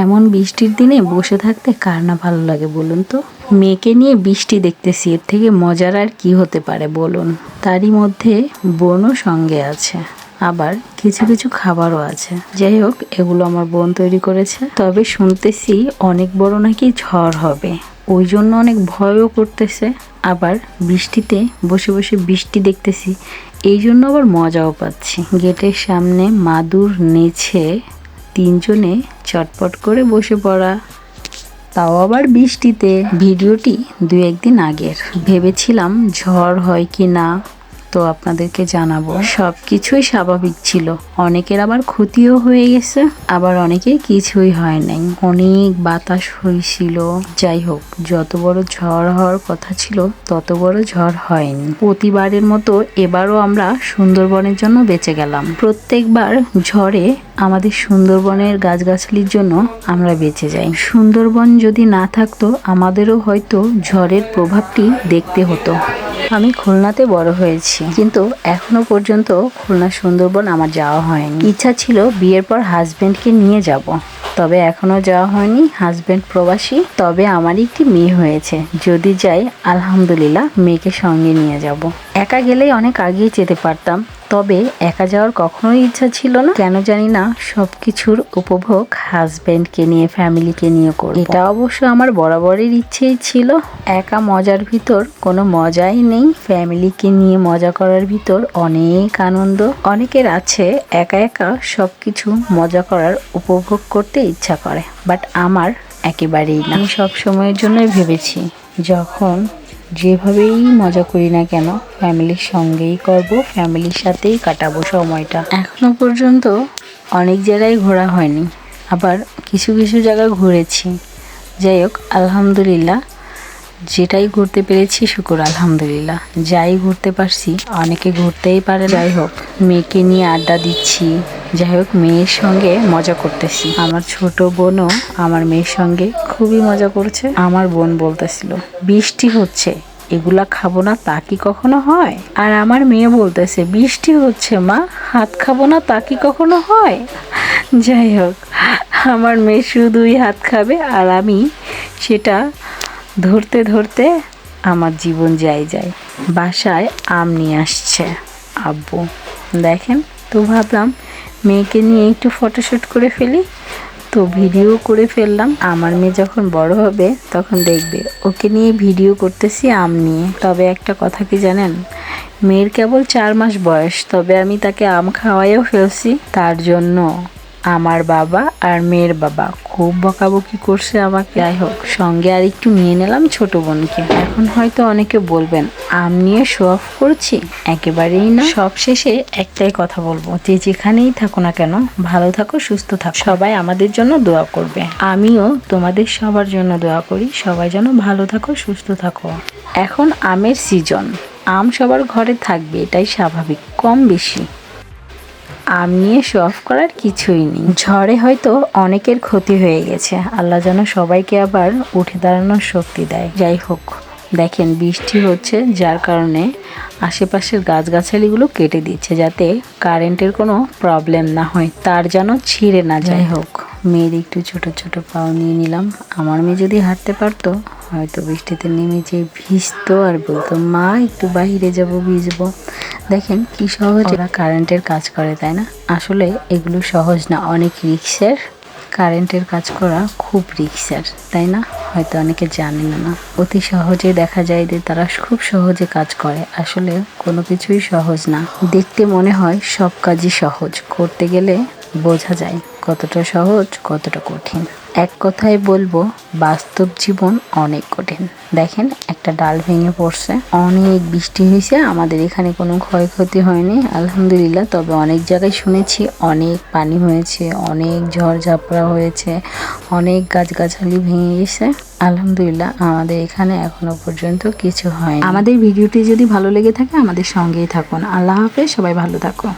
এমন বৃষ্টির দিনে বসে থাকতে কার না ভালো লাগে বলুন তো। মেয়েকে নিয়ে বৃষ্টি দেখতেছি, এর থেকে মজার আর কি হতে পারে বলুন। তারই মধ্যে বোনও সঙ্গে আছে, আবার কিছু কিছু খাবারও আছে। যাই হোক, এগুলো আমার বোন তৈরি করেছে। তবে শুনতেছি অনেক বড় নাকি ঝড় হবে, ওই জন্য অনেক ভয়ও করতেছে। আবার বৃষ্টিতে বসে বসে বৃষ্টি দেখতেছি, এই জন্য আবার মজাও পাচ্ছি। গেটের সামনে মাদুর নেছে তিনজনে চটপট করে বসে পড়া, তাও আবার বৃষ্টিতে। ভিডিওটি 2-1 দিন আগের, ভেবেছিলাম ঝড় হয় কি না, তো আপনাদেরকে জানাবো। সবকিছুই স্বাভাবিক ছিল, অনেকের আবার ক্ষতিও হয়ে গেছে, আবার অনেকের কিছুই হয় নাই। অনেক বাতাস হয়েছিল। যাই হোক, যত বড় ঝড় হওয়ার কথা ছিল তত বড় ঝড় হয়নি। প্রতিবারের মতো এবারও আমরা সুন্দরবনের জন্য বেঁচে গেলাম। প্রত্যেকবার ঝড়ে আমাদের সুন্দরবনের গাছগাছালির জন্য আমরা বেঁচে যাই। সুন্দরবন যদি না থাকতো আমাদেরও হয়তো ঝড়ের প্রভাবটি দেখতে হতো। আমি খুলনাতে বড় হয়েছি, কিন্তু এখনো পর্যন্ত খুলনা সুন্দরবন আমার যাওয়া হয়নি। ইচ্ছা ছিল বিয়ের পর হাজবেন্ডকে নিয়ে যাব, তবে এখনো যাওয়া হয়নি। হাজবেন্ড প্রবাসী, তবে আমার একটি মেয়ে হয়েছে। যদি যাই আলহামদুলিল্লাহ মেয়েকে সঙ্গে নিয়ে যাব। একা গেলেই অনেক আগিয়ে যেতে পারতাম, তবে একা যাওয়ার কখনোই ইচ্ছা ছিল না। কেন জানি না, সবকিছুর উপভোগ হাজবেন্ডকে নিয়ে, ফ্যামিলিকে নিয়ে করব। এটা অবশ্য আমার বরাবরের ইচ্ছেই ছিল। একা মজার ভিতর কোনো মজাই নেই, ফ্যামিলিকে নিয়ে মজা করার ভিতর অনেক আনন্দ। অনেকের আছে একা একা সবকিছু মজা করার, উপভোগ করতে ইচ্ছা করে, বাট আমার একেবারেই না। আমি সব সময়ের জন্যই ভেবেছি, যখন যেভাবেই মজা করি না কেন ফ্যামিলির সঙ্গেই করব, ফ্যামিলির সাথেই কাটাবো সময়টা। এখনো পর্যন্ত অনেক জায়গায় ঘোরা হয়নি, আবার কিছু কিছু জায়গা ঘুরেছি। যাই হোক, আলহামদুলিল্লাহ, যেটাই ঘুরতে পেরেছি শুকুর আলহামদুলিল্লাহ। যাই ঘুরতে পারছি, অনেকে ঘুরতেই পারে। যাই হোক, মেয়েকে নিয়ে আড্ডা দিচ্ছি। যাই হোক, মেয়ের সঙ্গে মজা করতেছি। আমার ছোট বোনও আমার মেয়ের সঙ্গে খুবই মজা করছে। আমার বোন বলতেছিল বৃষ্টি হচ্ছে, এগুলা খাবো না তা কি কখনো হয়? আর আমার মেয়ে বলতেছে বৃষ্টি হচ্ছে মা, হাত খাবো না তা কি কখনো হয়? যাই হোক, আমার মেয়ে শুধুই হাত খাবে, আর আমি সেটা ধরতে ধরতে আমার জীবন যায়। বাসায় আম নিয়ে আসছে আব্বু, দেখেন। তো ভাবলাম মেয়েকে নিয়ে একটু ফটোশ্যুট করে ফেলি, তো ভিডিও করে ফেললাম। আমার মেয়ে যখন বড় হবে তখন দেখবে ওকে নিয়ে ভিডিও করতেছি আম নিয়ে। তবে একটা কথা কি জানেন, মেয়ের কেবল 4 মাস বয়স, তবে আমি তাকে আম খাওয়াইও ফেলছি। তার জন্য আমার বাবা আর মেয়ের বাবা খুব বকাবকি করছে আমাকে। যাই হোক, সঙ্গে আর একটু নিয়ে নিলাম ছোট বোনকে। এখন হয়তো অনেকে বলবেন আম নিয়ে শো অফ করছি, একেবারেই না। সব শেষে একটাই কথা বলবো, যে যেখানেই থাকো না কেন ভালো থাকো, সুস্থ থাকো, সবাই আমাদের জন্য দোয়া করবে। আমিও তোমাদের সবার জন্য দোয়া করি, সবাই যেন ভালো থাকো, সুস্থ থাকো। এখন আমের সিজন, আম সবার ঘরে থাকবে, এটাই স্বাভাবিক, কম বেশি। আম নিয়ে শো অফ করার কিছুই নেই। ঝড়ে হয়তো অনেকের ক্ষতি হয়ে গেছে, আল্লাহ যেন সবাইকে আবার উঠে দাঁড়ানোর শক্তি দেয়। যাই হোক, দেখেন বৃষ্টি হচ্ছে, যার কারণে আশেপাশের গাছগাছালিগুলো কেটে দিচ্ছে, যাতে কারেন্টের কোনো প্রবলেম না হয়, তার যেন ছিঁড়ে না যায়। হোক, মেয়ের একটু ছোট ছোট পাও নিয়ে নিলাম। আমার মেয়ে যদি হাঁটতে পারতো হয়তো বৃষ্টিতে নেমে যে ভিজতো আর বলতো মা একটু বাইরে যাব, ভিজবো। দেখেন কি সহজ ওরা কারেন্টের কাজ করে, তাই না? আসলে এগুলো সহজ না, অনেক রিস্কের। কারেন্টের কাজ করা খুব রিস্কের, তাই না? হয়তো অনেকে জানেন না। অতি সহজে দেখা যায় যে তারা খুব সহজে কাজ করে, আসলে কোনো কিছুই সহজ না। দেখতে মনে হয় সব কাজই সহজ, করতে গেলে বোঝা যায় কতটা সহজ কতটা কঠিন। এক কথায় বলবো, বাস্তব জীবন অনেক কঠিন। দেখেন একটা ডাল ভেঙে পড়ছে, অনেক বৃষ্টি হয়েছে, আমাদের এখানে কোনো ক্ষয়ক্ষতি হয়নি আলহামদুলিল্লাহ। তবে অনেক জায়গায় শুনেছি অনেক পানি হয়েছে, অনেক ঝড়ঝাপটা হয়েছে, অনেক গাছগাছালি ভেঙে গেছে। আলহামদুলিল্লাহ আমাদের এখানে এখনো পর্যন্ত কিছু হয়নি। আমাদের ভিডিওটি যদি ভালো লেগে থাকে আমাদের সঙ্গেই থাকুন। আল্লাহ হাফেজ, সবাই ভালো থাকো।